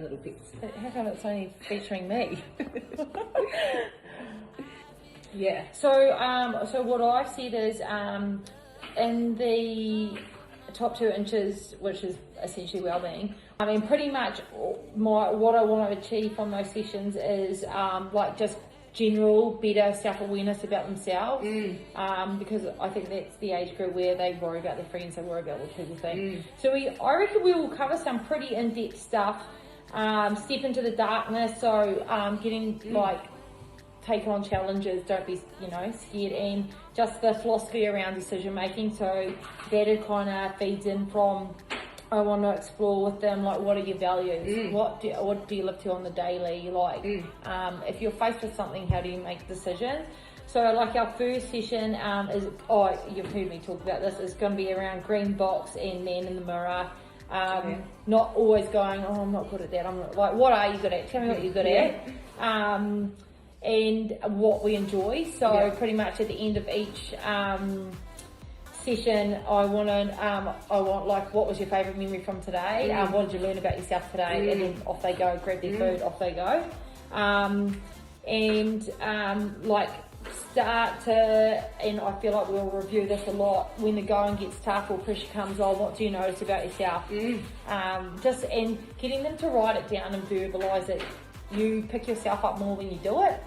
little bits. How come it's only featuring me? Yeah. So what I've said is in the top 2 inches, which is essentially well-being, I mean, pretty much what I want to achieve from those sessions is like just general better self-awareness about themselves, because I think that's the age group where they worry about their friends, they worry about what people think. So I reckon we will cover some pretty in-depth stuff. Step into the darkness, so getting take on challenges, don't be scared, and just the philosophy around decision making. So that kind of feeds in from, I want to explore with them, like, what are your values? What do you live to on the daily? If you're faced with something, how do you make decisions? So like our first session is, you've heard me talk about this, is going to be around green box and man in the mirror. Not always going, I'm not good at that. I'm not, like, what are you good at? Tell me what you're good at. And what we enjoy. So pretty much at the end of each session, I want like, what was your favourite memory from today? What did you learn about yourself today? And then off they go, grab their food, off they go. And I feel like we'll review this a lot, when the going gets tough or pressure comes on, what do you notice about yourself? And getting them to write it down and verbalise it. You pick yourself up more when you do it.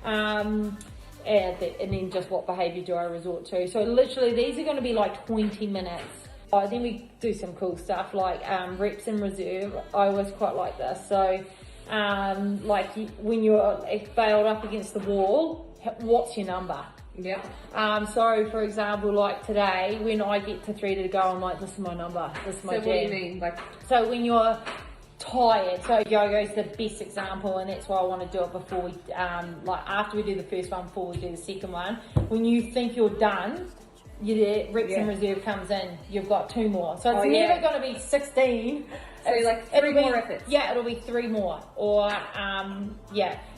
And then just what behaviour do I resort to? So literally these are going to be like 20 minutes. Then we do some cool stuff like reps in reserve. I always quite like this. So when you're bailed up against the wall, what's your number? So for example, like today, when I get to 3 to go, I'm like, this is my number, this is my jam. So what do you mean? So when you're tired, so yoga is the best example, and that's why I want to do it before we, after we do the first one, before we do the second one. When you think you're done, your reps in reserve comes in, you've got 2 more. So it's never going to be 16. So like 3 more efforts. Yeah, it'll be 3 more. Or,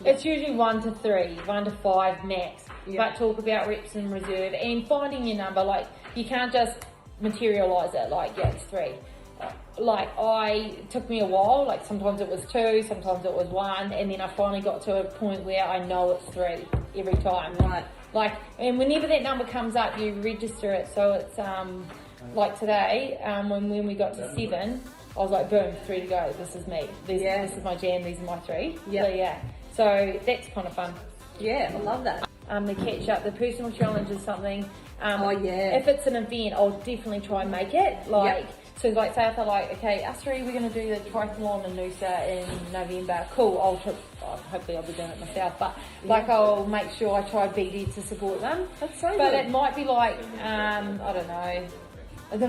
it's usually 1 to 3, 1 to 5 max. But talk about reps in reserve and finding your number. Like, you can't just materialise it, like, it's 3. It took me a while, like sometimes it was 2, sometimes it was 1, and then I finally got to a point where I know it's 3 every time. Right. And whenever that number comes up, you register it. So it's like today, when we got to 7, I was like, boom, 3 to go. This is me. This is my jam. These are my 3. So that's kind of fun. Yeah, I love that. The catch up, the personal challenge is something. If it's an event, I'll definitely try and make it. So like, say if I okay, us 3, we're going to do the triathlon in Noosa in November. Cool, hopefully I'll be doing it myself. But I'll make sure I try be there to support them. That's so But good. it might be like, I don't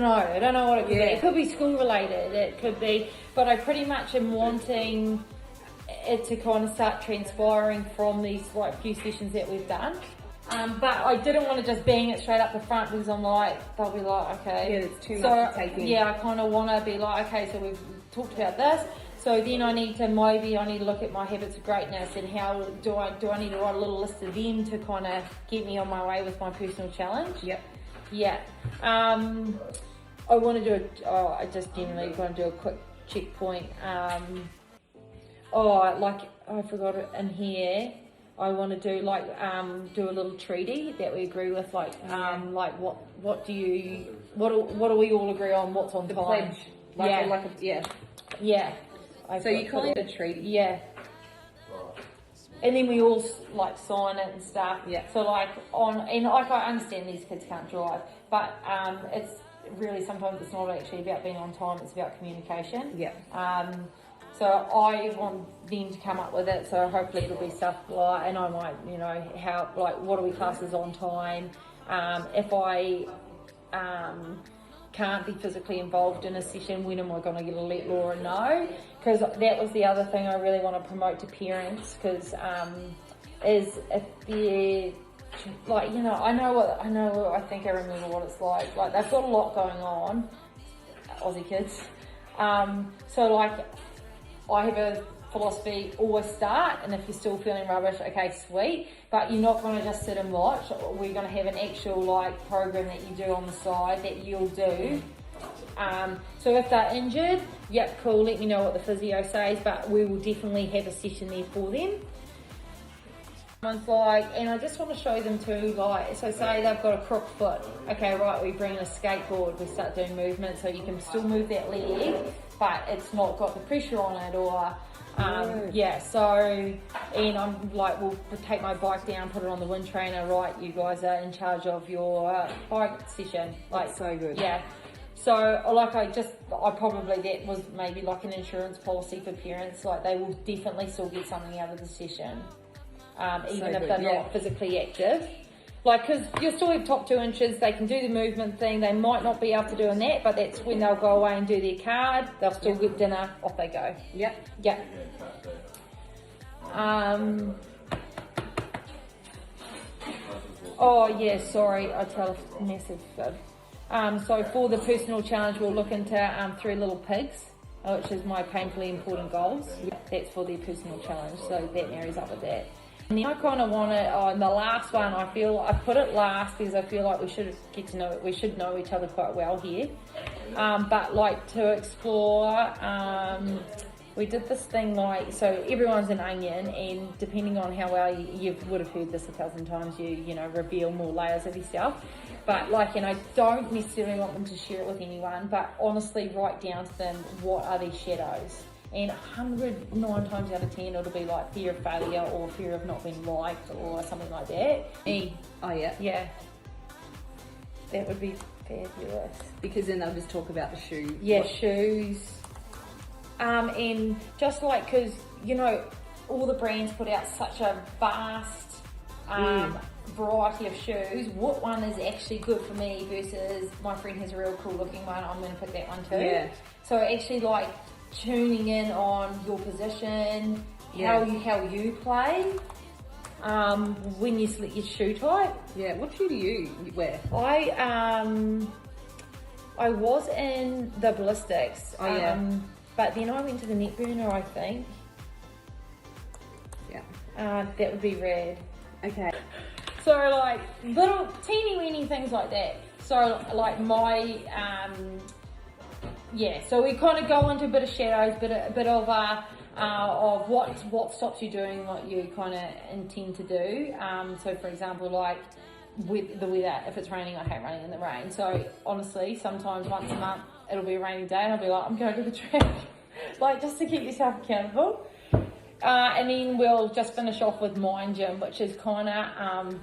know what it could be. It could be school related, it could be, but I pretty much am wanting it to kind of start transpiring from these few sessions that we've done. But I didn't want to just bang it straight up the front, because I'm like, they'll be like, okay. Yeah, it's too much to take in. Yeah, I kind of want to be like, okay, so we've talked about this. So then I need to look at my habits of greatness, and how do I need to write a little list of them to kind of get me on my way with my personal challenge. I want to do I just generally want to do a quick checkpoint. I forgot it in here. I want to do do a little treaty that we agree with, what do we all agree on, what's on the time? pledge. So you call it a treaty. And then we all sign it and stuff. So I understand these kids can't drive, but it's really, sometimes it's not actually about being on time, it's about communication. So I want them to come up with it, so hopefully it'll be stuff and I might, help, what are we class as on time? If I can't be physically involved in a session, when am I going to let Laura know? Because that was the other thing I really want to promote to parents, because is if they're I think I remember what it's like they've got a lot going on, Aussie kids. I have a philosophy, always start, and if you're still feeling rubbish, okay, sweet, but you're not going to just sit and watch. We're going to have an actual program that you do on the side that you'll do So if they're injured, yep, cool, let me know what the physio says, but we will definitely have a session there for them. One's like, and I just want to show them too, like, so say they've got a crook foot. Okay, right, we bring in a skateboard, we start doing movement, so you can still move that leg, but it's not got the pressure on it, or yeah, so, and I'm like, we'll take my bike down, put it on the wind trainer, right, you guys are in charge of your bike session. Like, that's so good. Yeah. So, like, that was maybe like an insurance policy for parents, like they will definitely still get something out of the session, even if they're not physically active. Like, because you'll still have top 2 inches, they can do the movement thing, they might not be able to do a nap, but that's when they'll go away and do their card, they'll still get dinner, off they go. Yep. Yep. Oh yeah, sorry, I tell a massive fib. So for the personal challenge, we'll look into 3 little pigs, which is my painfully important goals. That's for their personal challenge, so that marries up with that. And then I kind of want to, the last one, I put it last because I feel like we should know each other quite well here. But like to explore, we did this thing like, so everyone's an onion, and depending on how well you would have heard this 1,000 times, you know, reveal more layers of yourself. But like, and I don't necessarily want them to share it with anyone, but honestly write down to them, what are these shadows? And 109 times out of 10 it'll be like fear of failure or fear of not being liked or something like that. Oh yeah. Yeah. That would be fabulous. Because then they'll just talk about the shoes. Yeah, shoes. And just like, because, you know, all the brands put out such a vast variety of shoes. What one is actually good for me versus my friend has a real cool looking one, I'm going to pick that one too. Yeah. So actually like tuning in on your position, how you play, when you select your shoe type. Yeah, what shoe do you wear? I was in the ballistics. Oh yeah. But then I went to the net burner, I think. Yeah. That would be rad. Okay. So like little teeny weeny things like that. So like my so we kind of go into a bit of shadows, a bit of what stops you doing what you kind of intend to do. So for example, like with the weather, if it's raining, I hate running in the rain. So honestly, sometimes once a month it'll be a rainy day and I'll be like, I'm going to the track, like just to keep yourself accountable. And then we'll just finish off with mind gym, which is kind of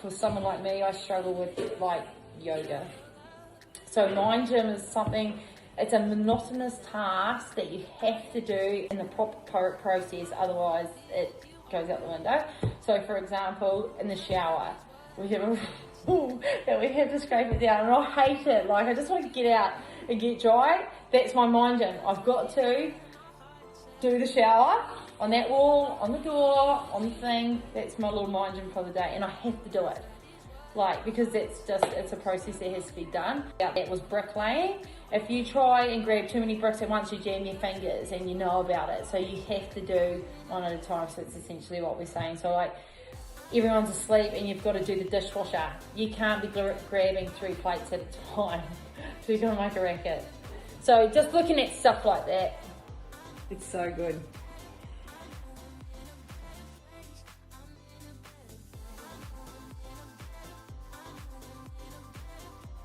for someone like me, I struggle with like yoga. So mind gym is something, it's a monotonous task that you have to do in the proper process, otherwise it goes out the window. So for example, in the shower, we have that we have to scrape it down, and I hate it. Like, I just want to get out and get dry. That's my mind gym. I've got to do the shower on that wall, on the door, on the thing. That's my little mind gym for the day, and I have to do it. Like, because it's a process that has to be done. That was bricklaying. If you try and grab too many bricks at once, you jam your fingers, and you know about it. So you have to do one at a time. So it's essentially what we're saying. So like, everyone's asleep and you've got to do the dishwasher. You can't be grabbing 3 plates at a time. So you're gonna make a racket. So just looking at stuff like that. It's so good.